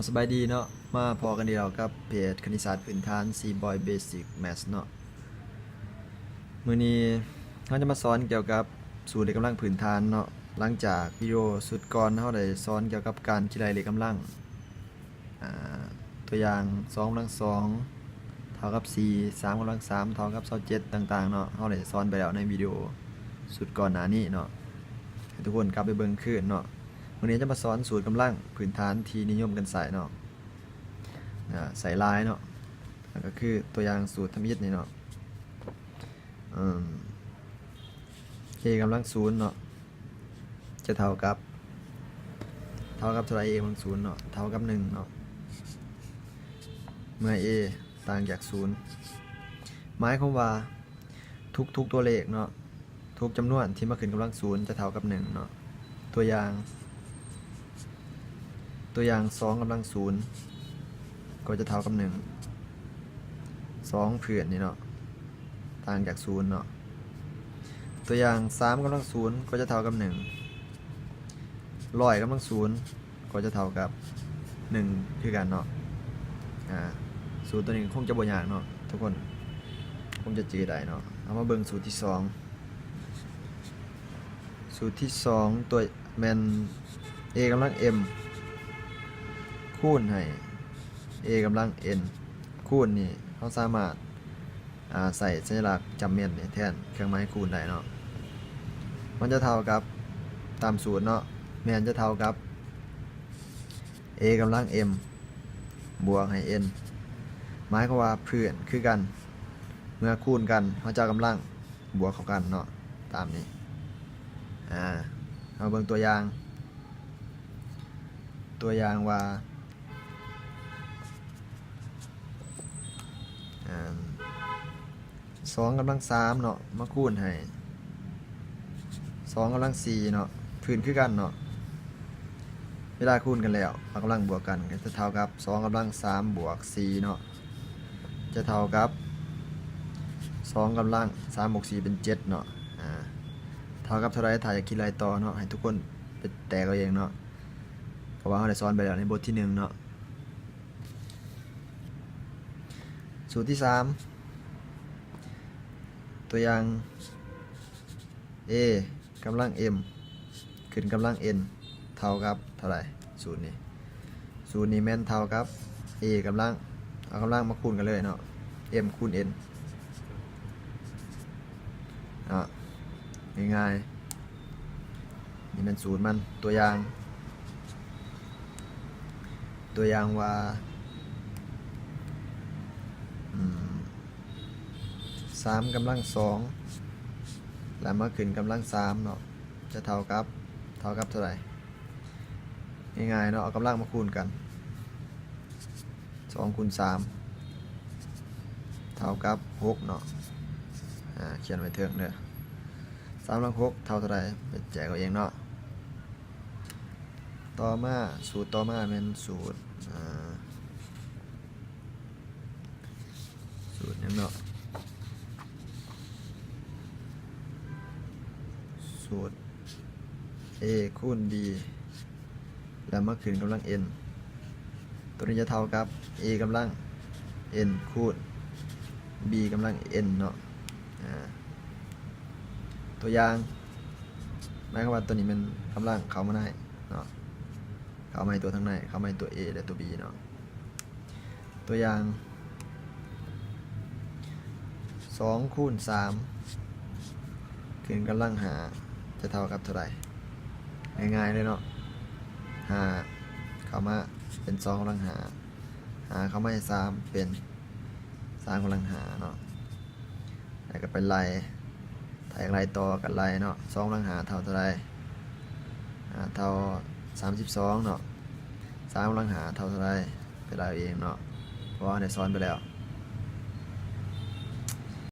สบายดีเนาะมาพอกันดีแล้วกับเพจคณิตศาสตร์พื้นฐาน C-Boy Basic Maths เนาะมื้อนี้เราจะมาสอนเกี่ยวกับสูตรเลขกำลังพื้นฐานเนาะหลังจากวิดีโอสุดก่อนเราได้สอนเกี่ยวกับการคิดเลขกำลังตัวอย่าง2กำลัง2เท่ากับ4 3กำลัง3เท่ากับ27ต่างๆเนาะเราได้สอนไปแล้วในวิดีโอสุดก่อนหน้านี้เนาะให้ทุกคนกลับไปเบิ่งคืนเนาะวันนี้จะมาสอนสูตรกำลังพื้นฐานที่นิยมกันใส่เนาะใส่ลายเนาะก็คือตัวอย่างสูตรทำอิฐนี่เนาะa กำลัง0เนาะจะเท่ากับเท่าไร a กำลัง0เนาะเท่ากับ1เนาะเมื่อ a ต่างจาก0หมายความว่าทุกตัวเลขเนาะทุกจำนวนที่มาขึ้นกำลัง0จะเท่ากับ1เนาะตัวอย่าง2กำลัง0ก็จะเท่ากับ2เพื่อนนี่เนาะต่างจาก0เนาะตัวอย่าง3กำลัง0ก็จะเท่ากับ100กำลัง0ก็จะเท่ากับ1คือกันเนาะสูตรตัวนี้คงจะบ่ยากเนาะทุกคนคงจะจืดได้เนาะเอามาเบิ่งสูตรที่2ตัวแมน a กำลัง m คูณให้ a กำลัง n คูณนี่เขาสามารถใส่สัญลักษณ์จำเมียนแทนเครื่องหมายคูณได้เนาะมันจะเท่ากับตามสูตรเนาะแมนจะเท่ากับ a กำลัง m บวกให้ n หมายความว่าเพื่อนคือกันเมื่อคูณกันเขาจะกำลังบวกเข้ากันเนาะตามนี้เอาเบิ่งตัวอย่างว่า2กำลัง3เนาะมาคูณให้2กำลัง4เนาะพื้นคือกันเนาะเวลาคูณกันแล้วเอากำลังบวกกันก็จะเท่ากับ2กำลัง3บวก4เนาะจะเท่ากับ2กำลัง3บวก4เป็น7เนาะเท่ากับเท่าไรถ่ายจากคิดไรต่อเนาะให้ทุกคนไปแตกเอาเองเนาะเพราะว่าเราได้สอนไปแล้วในบทที่1เนาะสูตรที่3ตัวอย่าง a กำลัง m ขึ้นกำลัง n เท่ากับเท่าไหร่สูตรนี้แม่นเท่ากับ a กำลังเอากำลังมาคูณกันเลยเนาะ m คูณ n ง่ายๆนี่เป็นสูตรมันตัวอย่างว่า3กำลัง2แล้วมาขึ้นกำลัง3เนาะจะเท่ากับเท่าไหร่ง่ายๆเนาะเอากำลังมาคูณกัน2คูณ3เท่ากับ6เนาะเขียนไว้เถิงเด้อ3กำลัง6เท่าไหร่ไปแจกเอาเองเนาะต่อมาสูตรต่อมาเป็นสูตรนึงเนาะสูตร a คูณ b แล้วมาขึ้นกำลัง n ตัวนี้จะเท่ากับ a กำลัง n คูณ b กำลัง n เนาะตัวอย่างหมายความว่าตัวนี้มันกำลังเข้ามาได้เนาะเข้ามาในตัวทั้งในเข้ามาในตัว a และตัว b เนาะตัวอย่าง2คูณ3ขึ้นกำลัง5จะเท่ากับเท่าไหร่ง่ายๆเลยเนาะ5เข้ามาเป็น2กำลัง5เข้ามาใน3เป็น3กำลัง5เนาะแล้วก็เป็นไล่ถ่ายไล่ต่อกันไล่เนาะ2กำลัง5เท่าไหร่เท่า32เนาะ3กำลัง5เท่าไหร่ไปไล่เองเนาะเพราะว่าได้สอนไปแล้ว